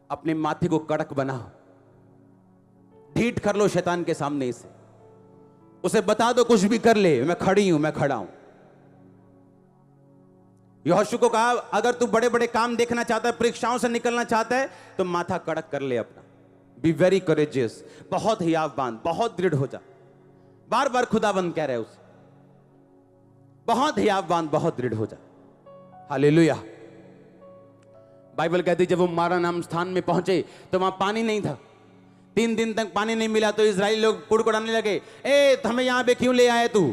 अपने माथे को कड़क बनाओ, ढीठ कर लो शैतान के सामने से, उसे बता दो कुछ भी कर ले, मैं खड़ी हूं, मैं खड़ा हूं। यहोशू को कहा अगर तू बड़े बड़े काम देखना चाहता है, परीक्षाओं से निकलना चाहता है, तो माथा कड़क कर ले अपना। बी वेरी करेजियस, बहुत हियाव बांध, बहुत दृढ़ हो जा। बार बार खुदाबंद कह रहे उसे, बहुत हियाव बांध, बहुत दृढ़ हो जा। हालेलुया। बाइबल कहती जब वो मारा नाम स्थान में पहुंचे तो वहां पानी नहीं था, 3 दिन तक पानी नहीं मिला। तो इजराइली लोग कुड़कुड़ाने लगे, ए हमें यहां पे क्यों ले आया तू,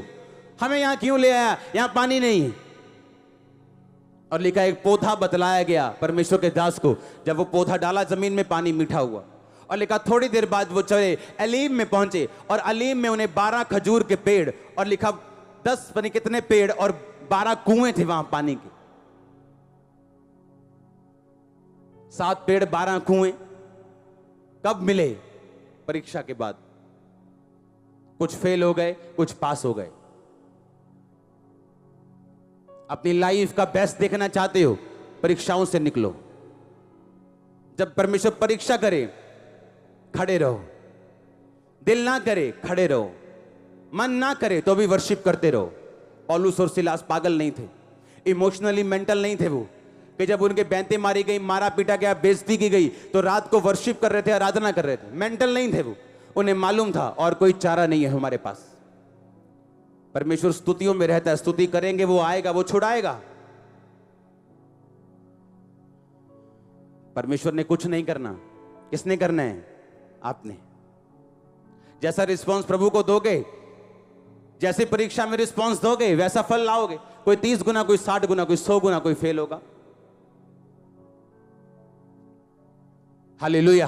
हमें यहां क्यों ले आया, यहां पानी नहीं। और लिखा एक पौधा बतलाया गया परमेश्वर के दास को, जब वो पौधा डाला जमीन में पानी मीठा हुआ। और लिखा थोड़ी देर बाद वो चले अलीम में पहुंचे, और अलीम में उन्हें 12 खजूर के पेड़, और लिखा 10 पता नहीं कितने पेड़ और 12 कुएं थे वहां पानी के। 7 पेड़ 12 कुएं कब मिले? परीक्षा के बाद। कुछ फेल हो गए, कुछ पास हो गए। अपनी लाइफ का बेस्ट देखना चाहते हो, परीक्षाओं से निकलो। जब परमेश्वर परीक्षा करे खड़े रहो, दिल ना करे खड़े रहो, मन ना करे तो भी वर्शिप करते रहो। पौलुस और सिलास पागल नहीं थे, इमोशनली मेंटल नहीं थे वो, कि जब उनके बैंतें मारी गई, मारा पीटा गया, बेइज्जती की गई, तो रात को वर्शिप कर रहे थे, आराधना कर रहे थे। मेंटल नहीं थे वो, उन्हें मालूम था और कोई चारा नहीं है हमारे पास। परमेश्वर स्तुतियों में रहता है, स्तुति करेंगे वो आएगा, वो छुड़ाएगा। परमेश्वर ने कुछ नहीं करना, किसने करना है? आपने। जैसा रिस्पांस प्रभु को दोगे, जैसे परीक्षा में रिस्पांस दोगे, वैसा फल लाओगे। कोई 30 गुना, कोई 60 गुना, कोई 100 गुना, कोई फेल होगा। हालेलुया।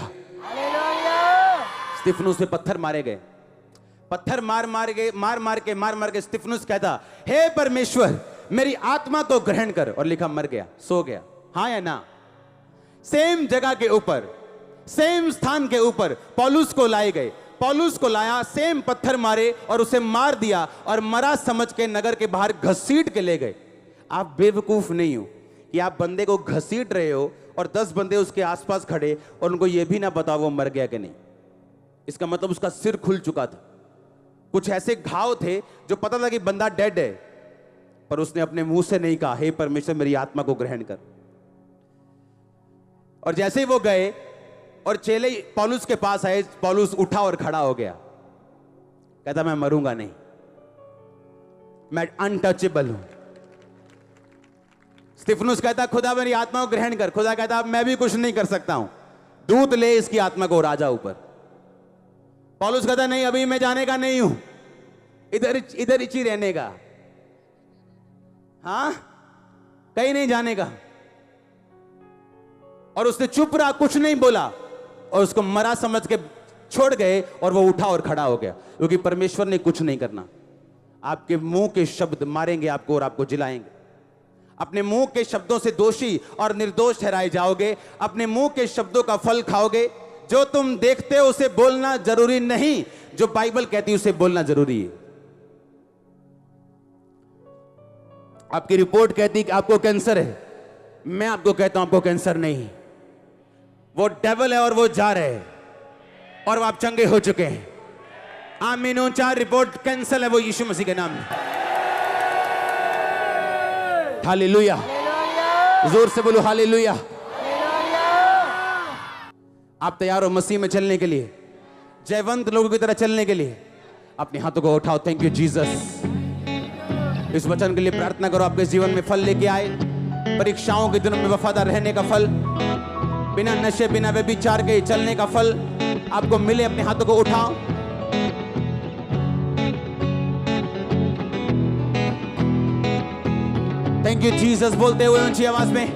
स्तिफनुस पे पत्थर मारे गए, पत्थर मार मार के स्तिफनुस कहता, हे परमेश्वर मेरी आत्मा को ग्रहण कर। और लिखा मर गया, सो गया। हाँ या ना? सेम जगह के ऊपर, सेम स्थान के ऊपर पौलुस को लाए गए, पौलुस को लाया, सेम पत्थर मारे और उसे मार दिया, और मरा समझ के नगर के बाहर घसीट के ले गए। आप बेवकूफ नहीं हो कि आप बंदे को घसीट रहे हो और 10 बंदे उसके आसपास खड़े और उनको यह भी ना पता वो मर गया कि नहीं। इसका मतलब उसका सिर खुल चुका था। कुछ ऐसे घाव थे जो पता था कि बंदा डेड है, पर उसने अपने मुंह से नहीं कहा, हे परमेश्वर मेरी आत्मा को ग्रहण कर। और जैसे ही वो गए और चेले पौलुस के पास आए, पौलुस उठा और खड़ा हो गया। कहता मैं मरूंगा नहीं, मैं अनटचेबल हूं। स्तिफनुस कहता खुदा मेरी आत्मा को ग्रहण कर। खुदा कहता मैं भी कुछ नहीं कर सकता हूं, दूत ले इसकी आत्मा को राजा ऊपर। पौलुस कहता नहीं, अभी मैं जाने का नहीं हूं, इधर ही रहने का, हां कहीं नहीं जाने का। और उसने चुप रहा, कुछ नहीं बोला, और उसको मरा समझ के छोड़ गए, और वो उठा और खड़ा हो गया। क्योंकि परमेश्वर ने कुछ नहीं करना। आपके मुंह के शब्द मारेंगे आपको और आपको जिलाएंगे। अपने मुंह के शब्दों से दोषी और निर्दोष ठहराए जाओगे, अपने मुंह के शब्दों का फल खाओगे। जो तुम देखते हो उसे बोलना जरूरी नहीं, जो बाइबल कहती है उसे बोलना जरूरी है। आपकी रिपोर्ट कहती है कि आपको कैंसर है, मैं आपको कहता हूं आपको कैंसर नहीं, वो डेविल है और वो जा रहे हैं और आप चंगे हो चुके हैं। आमीन। ऊंचा रिपोर्ट कैंसल है, वो यीशु मसीह के नाम में। हालेलुया। जोर से बोलो हालेलुया। आप तैयार हो मसीह में चलने के लिए, जयवंत लोगों की तरह चलने के लिए? अपने हाथों को उठाओ। Thank you Jesus. इस वचन के लिए प्रार्थना करो, आपके जीवन में फल लेके आए। परीक्षाओं के दिनों में वफादार रहने का फल, बिना नशे बिना व्यभिचार के चलने का फल आपको मिले। अपने हाथों को उठाओ। थैंक यू जीसस बोलते हुए ऊंची आवाज में।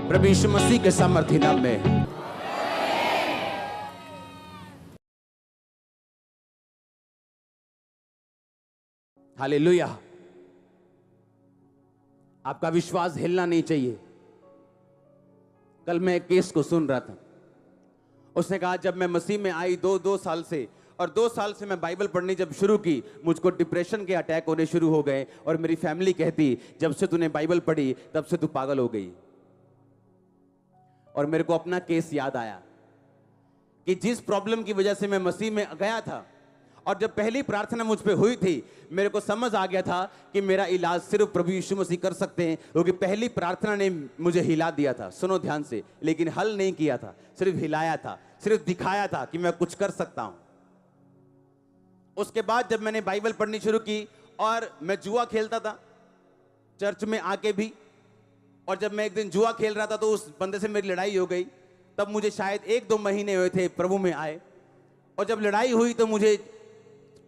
प्रभु यीशु मसीह के सामर्थी नाम में। हालेलुया। आपका विश्वास हिलना नहीं चाहिए। कल मैं एक केस को सुन रहा था, उसने कहा जब मैं मसीह में आई 2 साल से और 2 साल से मैं बाइबल पढ़नी जब शुरू की, मुझको डिप्रेशन के अटैक होने शुरू हो गए और मेरी फैमिली कहती जब से तूने बाइबल पढ़ी तब से तू पागल हो गई। और मेरे को अपना केस याद आया कि जिस प्रॉब्लम की वजह से मैं मसीह में गया था और जब पहली प्रार्थना मुझ पे हुई थी, मेरे को समझ आ गया था कि मेरा इलाज सिर्फ प्रभु यीशु मसीह कर सकते हैं, क्योंकि पहली प्रार्थना ने मुझे हिला दिया था। सुनो ध्यान से, लेकिन हल नहीं किया था, सिर्फ हिलाया था, सिर्फ दिखाया था कि मैं कुछ कर सकता हूं। उसके बाद जब मैंने बाइबल पढ़नी शुरू की और मैं जुआ खेलता था चर्च में आके भी, और जब मैं एक दिन जुआ खेल रहा था तो उस बंदे से मेरी लड़ाई हो गई। तब मुझे शायद 1-2 महीने हुए थे प्रभु में आए, और जब लड़ाई हुई तो मुझे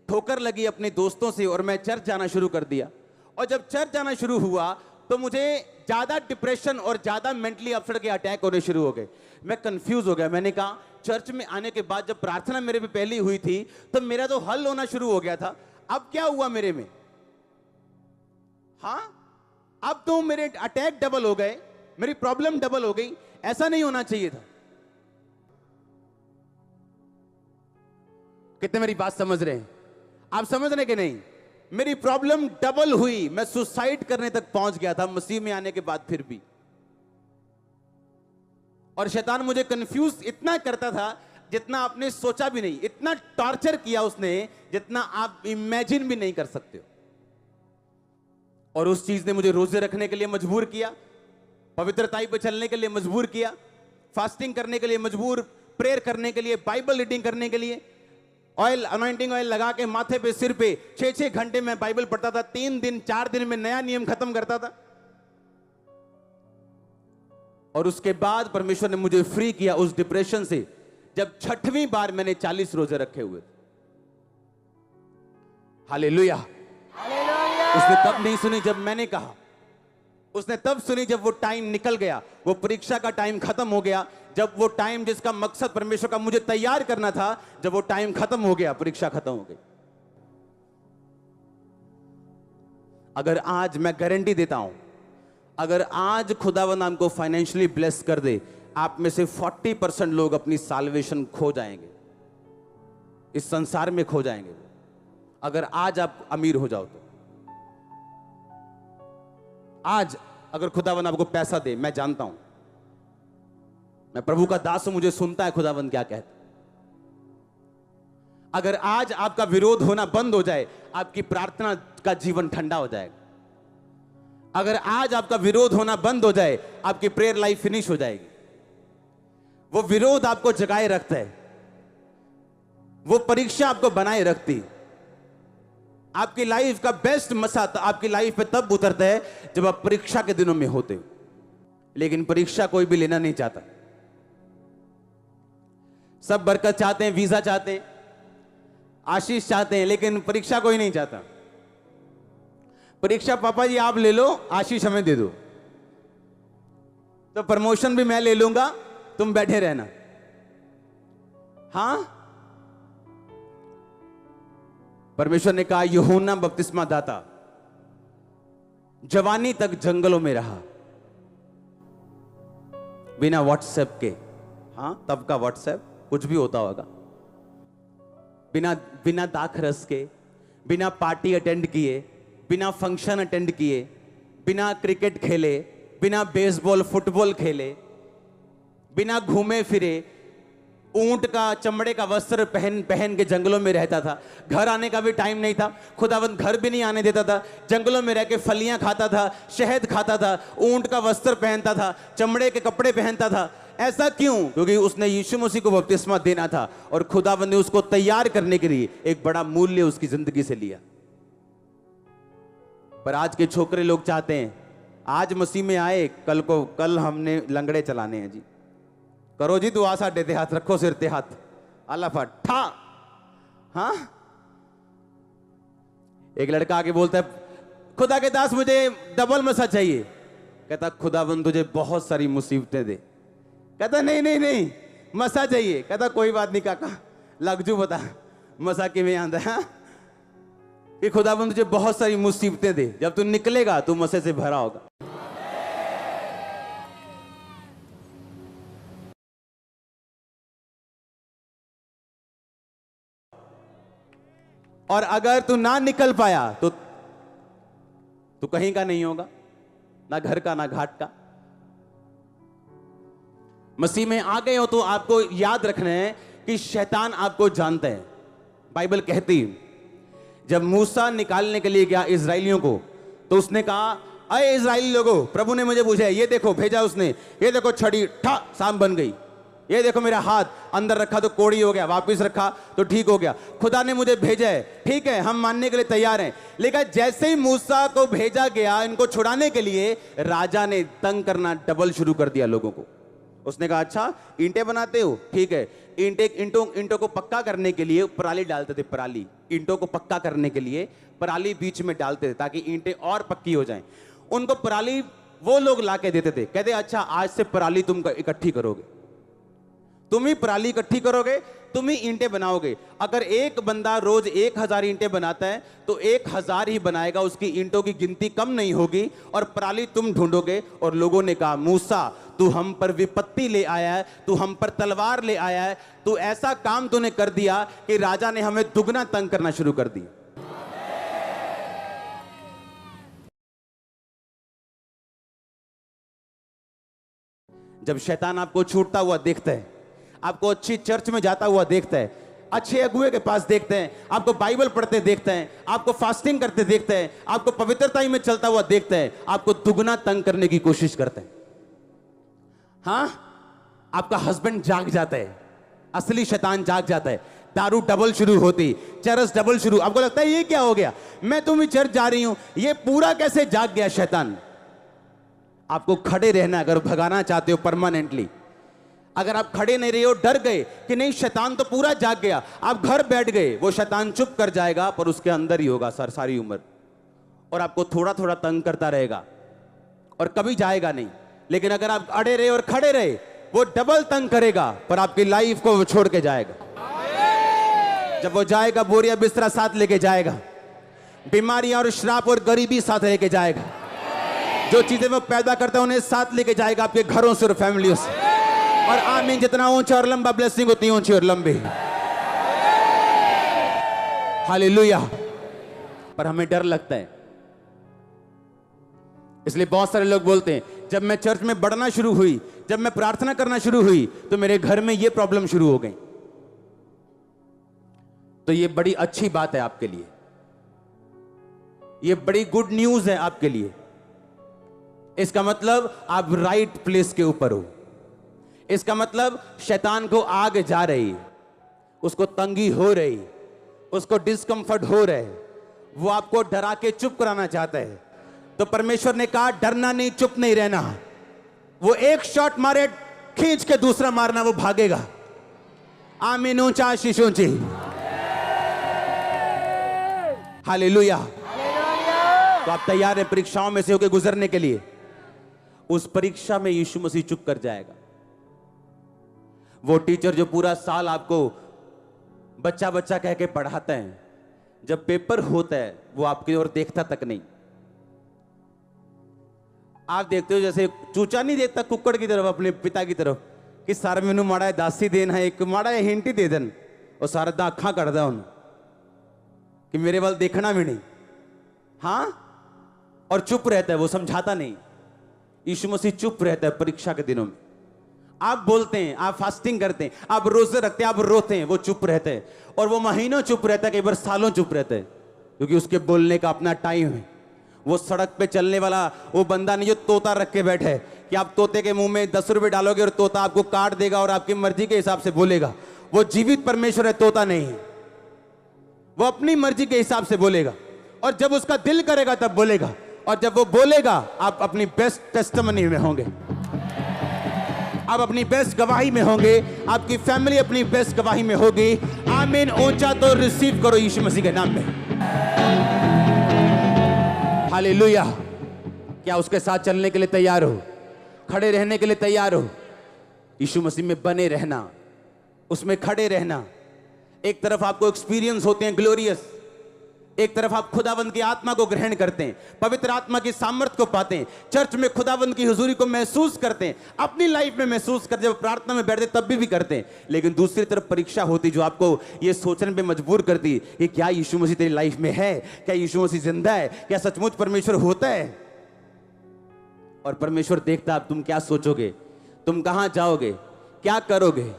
ठोकर लगी अपने दोस्तों से और मैं चर्च जाना शुरू कर दिया। और जब चर्च जाना शुरू हुआ तो मुझे ज्यादा डिप्रेशन और ज्यादा मेंटली अपसेट के अटैक होने शुरू हो गए। मैं कंफ्यूज हो गया। मैंने कहा चर्च में आने के बाद जब प्रार्थना मेरे पे पहली हुई थी तो मेरा तो हल होना शुरू हो गया था, अब क्या हुआ मेरे में? हाँ, अब तो मेरे अटैक डबल हो गए, मेरी प्रॉब्लम डबल हो गई। ऐसा नहीं होना चाहिए था। कितने मेरी बात समझ रहे हैं? आप समझ रहे कि नहीं? मेरी प्रॉब्लम डबल हुई, मैं सुसाइड करने तक पहुंच गया था मसीह में आने के बाद फिर भी। और शैतान मुझे कंफ्यूज इतना करता था जितना आपने सोचा भी नहीं, इतना टॉर्चर किया उसने जितना आप इमेजिन भी नहीं कर सकते हो। और उस चीज ने मुझे रोजे रखने के लिए मजबूर किया, पवित्रताई पे चलने के लिए मजबूर किया, फास्टिंग करने के लिए मजबूर, प्रेयर करने के लिए, बाइबल रीडिंग करने के लिए, ऑयल, अनॉइंटिंग ऑयल लगा के माथे पे, सिर पे 6-6 घंटे में बाइबल पढ़ता था। 3 दिन 4 दिन में नया नियम खत्म करता था। और उसके बाद परमेश्वर ने मुझे फ्री किया उस डिप्रेशन से, जब 6वीं बार मैंने 40 रोजे रखे हुए थे। हालेलुया। उसने तब नहीं सुनी जब मैंने कहा, उसने तब सुनी जब वो टाइम निकल गया, वो परीक्षा का टाइम खत्म हो गया, जब वो टाइम जिसका मकसद परमेश्वर का मुझे तैयार करना था, जब वो टाइम खत्म हो गया, परीक्षा खत्म हो गई। अगर आज मैं गारंटी देता हूं, अगर आज खुदावंद हमको फाइनेंशियली ब्लेस कर दे, आप में से 40% लोग अपनी साल्वेशन खो जाएंगे, इस संसार में खो जाएंगे, अगर आज आप अमीर हो जाओ तो। आज अगर खुदावंद आपको पैसा दे, मैं जानता हूं, मैं प्रभु का दास हूं, मुझे सुनता है खुदावंद क्या कहता। अगर आज आपका विरोध होना बंद हो जाए, आपकी प्रार्थना का जीवन ठंडा हो जाएगा। अगर आज आपका विरोध होना बंद हो जाए, आपकी प्रेयर लाइफ फिनिश हो जाएगी। वो विरोध आपको जगाए रखता है, वो परीक्षा आपको बनाए रखती। आपकी लाइफ का बेस्ट मसा आपकी लाइफ पे तब उतरता है जब आप परीक्षा के दिनों में होते हो। लेकिन परीक्षा कोई भी लेना नहीं चाहता। सब बरकत चाहते हैं, वीजा चाहते हैं, आशीष चाहते हैं, लेकिन परीक्षा कोई नहीं चाहता। परीक्षा पापा जी आप ले लो, आशीष हमें दे दो, तो प्रमोशन भी मैं ले लूंगा, तुम बैठे रहना। हां, परमेश्वर ने कहा यूहन्ना बपतिस्मा दाता जवानी तक जंगलों में रहा, बिना व्हाट्सएप के। हां, तब का व्हाट्सएप कुछ भी होता होगा। बिना दाखरस के, बिना पार्टी अटेंड किए, बिना फंक्शन अटेंड किए, बिना क्रिकेट खेले, बिना बेसबॉल फुटबॉल खेले, बिना घूमे फिरे, ऊंट का चमड़े का वस्त्र पहन पहन के जंगलों में रहता था। घर आने का भी टाइम नहीं था, खुदावंद घर भी नहीं आने देता था। जंगलों में रह के फलियां खाता था, शहद खाता था, ऊंट का वस्त्र पहनता था, चमड़े के कपड़े पहनता था। ऐसा क्यों? क्योंकि उसने यीशु मसीह को बपतिस्मा देना था और खुदावंद ने उसको तैयार करने के लिए एक बड़ा मूल्य उसकी जिंदगी से लिया। पर आज के छोकरे लोग चाहते हैं आज मसीह में आए, कल हमने लंगड़े चलाने हैं जी। करो जी दुआ साडे ते हाथ रखो, सिर ते हाथ, अल्लाह फा। हाँ, एक लड़का आके बोलता है खुदा के दास मुझे डबल मसा चाहिए। कहता खुदाबंद तुझे बहुत सारी मुसीबतें दे। कहता नहीं नहीं नहीं मसा चाहिए। कहता कोई बात नहीं काका, लग जू बता मसा किवें आंदा है कि खुदाबंद तुझे बहुत सारी मुसीबतें दे, जब तू निकलेगा तू मसे से भरा होगा। और अगर तू ना निकल पाया तो तू कहीं का नहीं होगा, ना घर का ना घाट का। मसीह में आ गए हो तो आपको याद रखना है कि शैतान आपको जानता है। बाइबल कहती है जब मूसा निकालने के लिए गया इजराइलियों को, तो उसने कहा अरे इजराइली लोगों, प्रभु ने मुझे पूछा, ये देखो, भेजा उसने, ये देखो छड़ी ठा सांप बन गई, ये देखो मेरा हाथ अंदर रखा तो कोड़ी हो गया, वापस रखा तो ठीक हो गया, खुदा ने मुझे भेजा है, ठीक है हम मानने के लिए तैयार हैं। लेकिन जैसे ही मूसा को भेजा गया इनको छुड़ाने के लिए, राजा ने तंग करना डबल शुरू कर दिया लोगों को। उसने कहा अच्छा ईंटें बनाते हो, ठीक है, ईंटों को पक्का करने के लिए पराली डालते थे, पराली ईंटों को पक्का करने के लिए पराली बीच में डालते थे ताकि ईंटें और पक्की हो जाएं। उनको पराली वो लोग लाके देते थे, कहते अच्छा आज से पराली तुम इकट्ठी करोगे, तुम ही पराली इकट्ठी करोगे, तुम ही ईंटें बनाओगे। अगर एक बंदा रोज 1000 ईंटें बनाता है तो 1000 ही बनाएगा, उसकी ईंटों की गिनती कम नहीं होगी और पराली तुम ढूंढोगे। और लोगों ने कहा मूसा तू हम पर विपत्ति ले आया है, तू हम पर तलवार ले आया है, तू ऐसा काम तूने कर दिया कि राजा ने हमें दुगना तंग करना शुरू कर दिया। जब शैतान आपको छूटता हुआ देखता है, आपको अच्छी चर्च में जाता हुआ देखता है, अच्छे अगुए के पास देखते हैं, आपको बाइबल पढ़ते देखते हैं, आपको फास्टिंग करते देखते हैं, आपको पवित्रता में चलता हुआ देखते हैं, आपको दुगना तंग करने की कोशिश करते हैं। हाँ, आपका हस्बैंड जाग जाता है, असली शैतान जाग जाता है, दारू डबल शुरू होती, चरस डबल शुरू, आपको लगता है ये क्या हो गया, मैं तुम ही चर्च जा रही हूं, ये पूरा कैसे जाग गया शैतान। आपको खड़े रहना, अगर भगाना चाहते हो परमानेंटली। अगर आप खड़े नहीं रहे हो, डर गए कि नहीं शैतान तो पूरा जाग गया, आप घर बैठ गए, वो शैतान चुप कर जाएगा पर उसके अंदर ही होगा सर सारी उम्र, और आपको थोड़ा थोड़ा तंग करता रहेगा और कभी जाएगा नहीं। लेकिन अगर आप अड़े रहे और खड़े रहे, वो डबल तंग करेगा पर आपकी लाइफ को वो छोड़ के जाएगा। जब वो जाएगा बोरिया बिस्तरा साथ लेके जाएगा, बीमारियां और श्राप और गरीबी साथ लेके जाएगा, जो चीजें वो पैदा करता है उन्हें साथ लेके जाएगा आपके घरों से और फैमिलियों से। और आमीन, जितना ऊंचा और लंबा ब्लेसिंग उतनी ऊंची और लंबी। हालेलुया। पर हमें डर लगता है, इसलिए बहुत सारे लोग बोलते हैं जब मैं चर्च में बढ़ना शुरू हुई, जब मैं प्रार्थना करना शुरू हुई तो मेरे घर में ये प्रॉब्लम शुरू हो गई। तो ये बड़ी अच्छी बात है आपके लिए, ये बड़ी गुड न्यूज है आपके लिए। इसका मतलब आप राइट प्लेस के ऊपर हो। इसका मतलब शैतान को आग जा रही, उसको तंगी हो रही, उसको डिस्कंफर्ट हो रहे, वो आपको डरा के चुप कराना चाहता है। तो परमेश्वर ने कहा डरना नहीं, चुप नहीं रहना। वो एक शॉट मारे, खींच के दूसरा मारना, वो भागेगा। आमीन, ऊंचा आशीष ऊंची। हालेलुया। तो आप तैयार हैं परीक्षाओं में से होकर गुजरने के लिए? उस परीक्षा में यीशु मसीह चुप कर जाएगा। वो टीचर जो पूरा साल आपको बच्चा बच्चा कह के पढ़ाता है, जब पेपर होता है वो आपकी ओर देखता तक नहीं। आप देखते हो जैसे चूचा नहीं देखता कुक्कड़ की तरफ, अपने पिता की तरफ, कि सारा मैनू माड़ा दासी देना है, एक माड़ा हिंट ही दे देन, और सारा दा अखा करदा उन कि मेरे वाल देखना भी नहीं। हाँ, और चुप रहता है, वो समझाता नहीं। यीशु मसीह चुप रहता है परीक्षा के दिनों में। आप बोलते हैं, आप फास्टिंग करते हैं, आप रोजे रखते हैं, आप रोते हैं, वो चुप रहते हैं। और वो महीनों चुप रहता है, कई बार सालों चुप रहते हैं, क्योंकि उसके बोलने का अपना टाइम है। वो सड़क पे चलने वाला वो बंदा नहीं जो तोता रख के बैठे है कि आप तोते के मुंह में 10 रुपए डालोगे और तोता आपको काट देगा और आपकी मर्जी के हिसाब से बोलेगा। वो जीवित परमेश्वर है, तोता नहीं है। वो अपनी मर्जी के हिसाब से बोलेगा, और जब उसका दिल करेगा तब बोलेगा, और जब वो बोलेगा आप अपनी बेस्ट टेस्टिमनी में होंगे, आप अपनी बेस्ट गवाही में होंगे, आपकी फैमिली अपनी बेस्ट गवाही में होगी। आमीन, ऊंचा तो रिसीव करो यीशु मसीह के नाम में। हालेलुया। क्या उसके साथ चलने के लिए तैयार हो? खड़े रहने के लिए तैयार हो? यीशु मसीह में बने रहना, उसमें खड़े रहना। एक तरफ आपको एक्सपीरियंस होते हैं ग्लोरियस, एक तरफ आप खुदावंद की आत्मा को ग्रहण करते हैं, पवित्र आत्मा की सामर्थ्य को पाते हैं, चर्च में खुदावंद की हुजूरी को महसूस करते हैं, अपनी लाइफ में महसूस करते, जब प्रार्थना में बैठते तब भी करते हैं। लेकिन दूसरी तरफ परीक्षा होती जो आपको ये सोचने पे मजबूर करती कि क्या यीशु मसीह तेरी लाइफ में है, क्या यीशु मसीह जिंदा है, क्या सचमुच परमेश्वर होता है। और परमेश्वर देखता अब तुम क्या सोचोगे, तुम कहां जाओगे, क्या करोगे।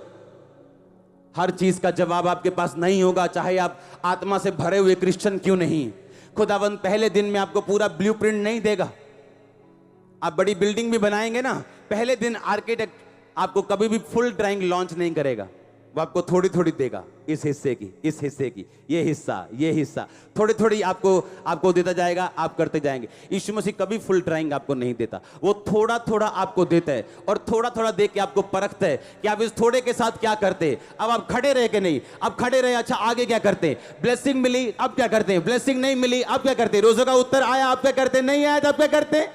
हर चीज का जवाब आपके पास नहीं होगा, चाहे आप आत्मा से भरे हुए क्रिश्चियन क्यों नहीं। खुदावंद पहले दिन में आपको पूरा ब्लूप्रिंट नहीं देगा। आप बड़ी बिल्डिंग भी बनाएंगे ना, पहले दिन आर्किटेक्ट आपको कभी भी फुल ड्राइंग लॉन्च नहीं करेगा, वो आपको थोड़ी थोड़ी देगा, इस हिस्से की, इस हिस्से की, ये हिस्सा थोड़ी थोड़ी आपको देता जाएगा, आप करते जाएंगे। यीशु मसीह कभी फुल ड्राइंग आपको नहीं देता, वो थोड़ा थोड़ा आपको देता है और थोड़ा थोड़ा दे के आपको परखता है कि आप इस थोड़े के साथ क्या करते हैं। अब आप खड़े रहे कि नहीं, अब खड़े रहे, अच्छा आगे क्या करते हैं। ब्लेसिंग मिली, अब क्या करते हैं। ब्लेसिंग नहीं मिली, अब क्या करते हैं। रोजों का उत्तर आया, अब क्या करते हैं। नहीं आया तो अब क्या करते हैं।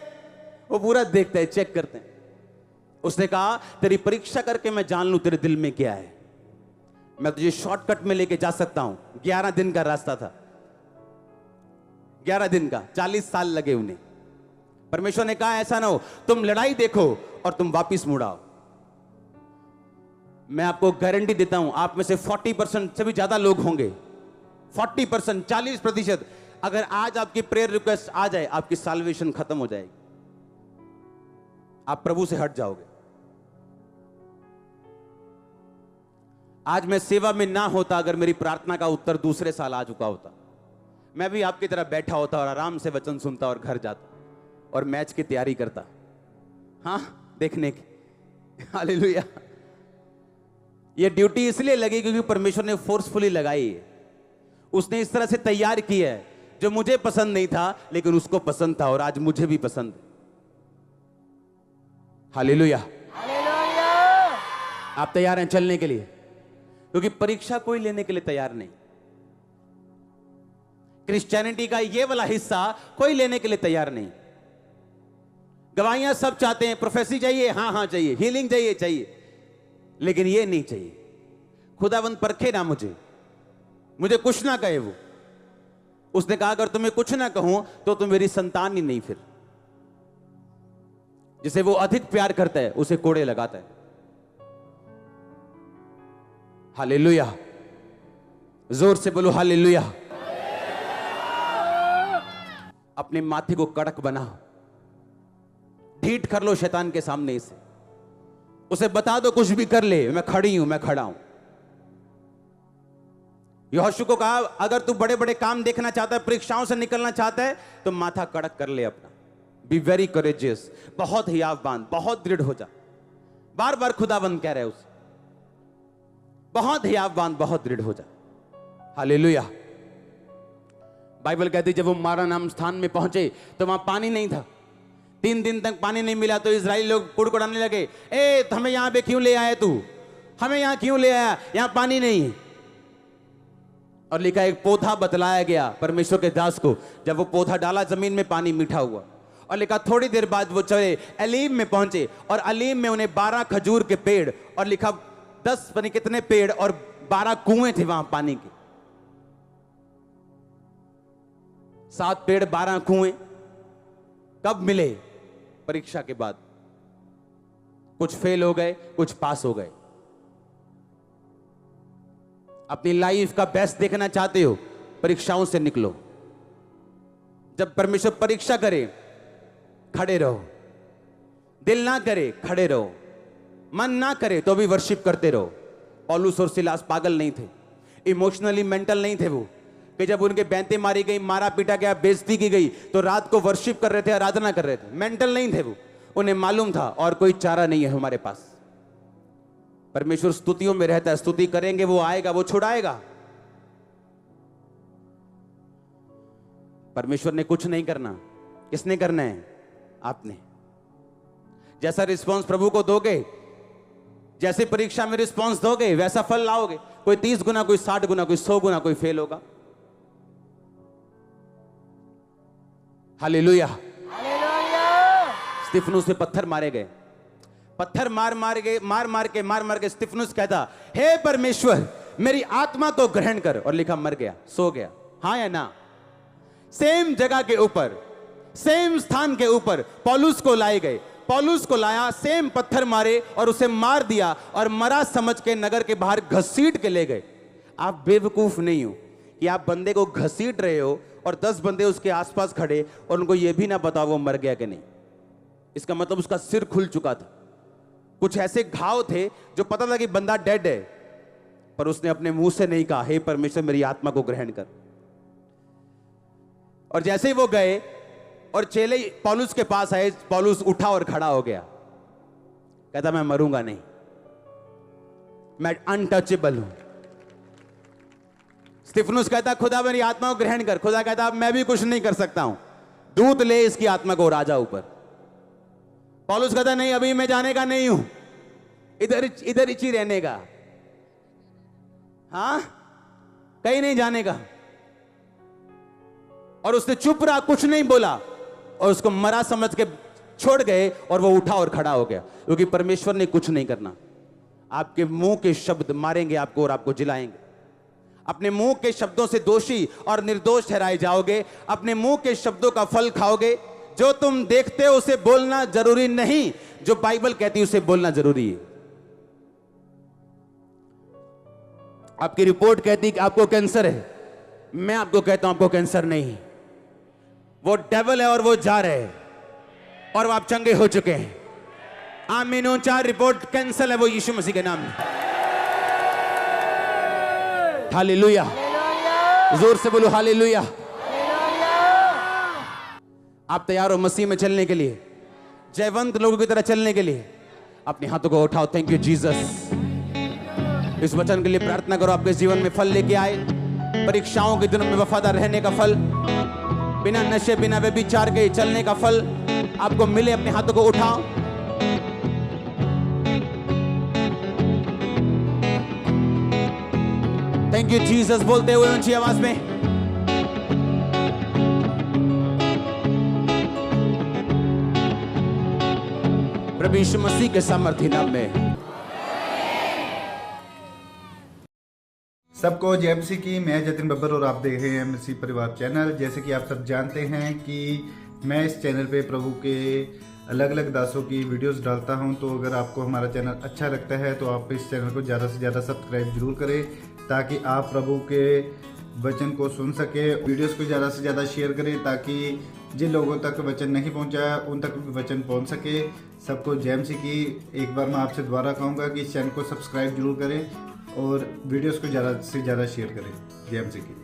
वो पूरा देखते हैं, चेक करते हैं। उसने कहा तेरी परीक्षा करके मैं जान लूं तेरे दिल में क्या है। मैं तुझे शॉर्टकट में लेके जा सकता हूं। 11 दिन का रास्ता था, 11 दिन का, 40 साल लगे उन्हें। परमेश्वर ने कहा ऐसा ना हो तुम लड़ाई देखो और तुम वापिस मुड़ाओ। मैं आपको गारंटी देता हूं आप में से 40% से भी ज्यादा लोग होंगे, 40%, 40%। अगर आज आपकी प्रेयर रिक्वेस्ट आ जाए, आपकी साल्वेशन खत्म हो जाएगी, आप प्रभु से हट जाओगे। आज मैं सेवा में ना होता, अगर मेरी प्रार्थना का उत्तर दूसरे साल आ चुका होता, मैं भी आपकी तरह बैठा होता और आराम से वचन सुनता और घर जाता और मैच की तैयारी करता, हाँ, देखने की। हालेलुया। ये ड्यूटी इसलिए लगी क्योंकि परमेश्वर ने फोर्सफुली लगाई है। उसने इस तरह से तैयार किया है जो मुझे पसंद नहीं था लेकिन उसको पसंद था, और आज मुझे भी पसंद है। हालेलुया। आप तैयार हैं चलने के लिए, क्योंकि परीक्षा कोई लेने के लिए तैयार नहीं। क्रिश्चियनिटी का ये वाला हिस्सा कोई लेने के लिए तैयार नहीं। गवाहियां सब चाहते हैं, प्रोफेसी चाहिए, हाँ चाहिए, हीलिंग चाहिए, लेकिन ये नहीं चाहिए। खुदावंद परखे ना मुझे कुछ ना कहे। वो उसने कहा अगर तुम्हें कुछ ना कहूं तो तुम मेरी संतान ही नहीं। फिर जिसे वो अधिक प्यार करता है उसे कोड़े लगाता है। हालेलुया। जोर से बोलो हालेलुया। अपने माथे को कड़क बनाओ, ढीठ कर लो शैतान के सामने से। उसे बता दो कुछ भी कर ले, मैं खड़ी हूं, मैं खड़ा हूं। यहोशू को कहा अगर तू बड़े बड़े काम देखना चाहता है, परीक्षाओं से निकलना चाहता है, तो माथा कड़क कर ले अपना। बी वेरी करेजियस, बहुत हियावबान, बहुत दृढ़ हो जा। बार बार खुदावंद कह रहे उसे, बहुत हियावबान, बहुत दृढ़ हो जा। हालेलुया। बाइबल कहती जब वो मारा नाम स्थान में पहुंचे तो वहां पानी नहीं था। 3 दिन तक पानी नहीं मिला तो इजराइली लोग कुड़कुड़ाने लगे, ए हमें यहां पे क्यों ले आया तू, हमें यहां क्यों ले आया, यहां पानी नहीं है। और लिखा एक पौधा बतलाया गया परमेश्वर के दास को, जब वो पौधा डाला जमीन में पानी मीठा हुआ। और लिखा थोड़ी देर बाद वो चले अलीम में पहुंचे और अलीम में उन्हें 12 खजूर के पेड़, और लिखा 10 पता नहीं कितने पेड़ और 12 कुएं थे वहां पानी के। 7 पेड़ 12 कुएं कब मिले? परीक्षा के बाद। कुछ फेल हो गए, कुछ पास हो गए। अपनी लाइफ का बेस्ट देखना चाहते हो, परीक्षाओं से निकलो। जब परमेश्वर परीक्षा करे खड़े रहो, दिल ना करे खड़े रहो, मन ना करे तो भी वर्शिप करते रहो। पौलुस और सिलास पागल नहीं थे, इमोशनली मेंटल नहीं थे वो, कि जब उनके बैंतें मारी गई, मारा पीटा गया, बेइज्जती की गई, तो रात को वर्शिप कर रहे थे, आराधना कर रहे थे। मेंटल नहीं थे वो, उन्हें मालूम था और कोई चारा नहीं है हमारे पास। परमेश्वर स्तुतियों में रहता है, स्तुति करेंगे वो आएगा, वो छुड़ाएगा। परमेश्वर ने कुछ नहीं करना, किसने करना है? आपने। जैसा रिस्पांस प्रभु को दोगे, जैसे परीक्षा में रिस्पांस दोगे, वैसा फल लाओगे। कोई 30 गुना, कोई 60 गुना, कोई 100 गुना, कोई फेल होगा। हालेलुया। स्तिफनुस पे पत्थर मारे गए, पत्थर मार मार के स्तिफनुस कहता, हे परमेश्वर मेरी आत्मा को ग्रहण कर। और लिखा मर गया, सो गया। हाँ या ना? सेम जगह के ऊपर, सेम स्थान के ऊपर पौलुस को लाए गए। पौलुस को लाया, सेम पत्थर मारे और उसे मार दिया और मरा समझ के नगर के बाहर घसीट के ले गए। आप बेवकूफ नहीं हो कि आप बंदे को घसीट रहे हो और 10 बंदे उसके आसपास खड़े और उनको यह भी ना पता वो मर गया कि नहीं। इसका मतलब उसका सिर खुल चुका था। कुछ ऐसे घाव थे जो पता था कि बंदा डेड है, पर उसने अपने मुंह से नहीं कहा, हे परमेश्वर मेरी आत्मा को ग्रहण कर। और जैसे ही वो गए और चेले पौलुस के पास आए, पौलुस उठा और खड़ा हो गया। कहता मैं मरूंगा नहीं, मैं अनटचेबल हूं। स्तिफनुस कहता खुदा मेरी आत्मा को ग्रहण कर। खुदा कहता मैं भी कुछ नहीं कर सकता हूं, दूत ले इसकी आत्मा को राजा ऊपर। पौलुस कहता नहीं, अभी मैं जाने का नहीं हूं, इधर ही रहने का, हां कहीं नहीं जाने का। और उसने चुप रहा, कुछ नहीं बोला और उसको मरा समझ के छोड़ गए और वो उठा और खड़ा हो गया, क्योंकि परमेश्वर ने कुछ नहीं करना। आपके मुंह के शब्द मारेंगे आपको और आपको जिलाएंगे। अपने मुंह के शब्दों से दोषी और निर्दोष ठहराए जाओगे। अपने मुंह के शब्दों का फल खाओगे। जो तुम देखते हो उसे बोलना जरूरी नहीं, जो बाइबल कहती है उसे बोलना जरूरी है। आपकी रिपोर्ट कहती है कि आपको कैंसर है, मैं आपको कहता हूं आपको कैंसर नहीं। वो डेविल है और वो जा रहे हैं और आप चंगे हो चुके हैं। आमीन। 4 रिपोर्ट कैंसल है, वो यीशु मसीह के नाम में। हालेलुया, जोर से बोलो हालेलुया। आप तैयार हो मसीह में चलने के लिए, जयवंत लोगों की तरह चलने के लिए? अपने हाथों को उठाओ। Thank you Jesus. इस वचन के लिए प्रार्थना करो, आपके जीवन में फल लेके आए। परीक्षाओं के दिनों में वफादार रहने का फल, बिना नशे बिना व्यभिचार के चलने का फल आपको मिले। अपने हाथों को उठाओ। थैंक यू जीसस बोलते हुए ऊंची आवाज में। प्रभु यीशु मसीह के सामर्थ्य नाम में सबको जय मसीह की। मैं जतिन बब्बर और आप देख रहे हैं मसीह परिवार चैनल। जैसे कि आप सब जानते हैं कि मैं इस चैनल पे प्रभु के अलग अलग दासों की वीडियोस डालता हूं, तो अगर आपको हमारा चैनल अच्छा लगता है तो आप इस चैनल को ज़्यादा से ज़्यादा सब्सक्राइब जरूर करें, ताकि आप प्रभु के वचन को सुन सके। वीडियोस को ज़्यादा से ज़्यादा शेयर करें, ताकि जिन लोगों तक वचन नहीं पहुंचा उन तक भी वचन पहुंच सके। सबको जय मसीह की। एक बार मैं आपसे दोबारा कहूँगा कि इस चैनल को सब्सक्राइब जरूर करें और वीडियोस को ज़्यादा से ज़्यादा शेयर करें। जय मसीह की।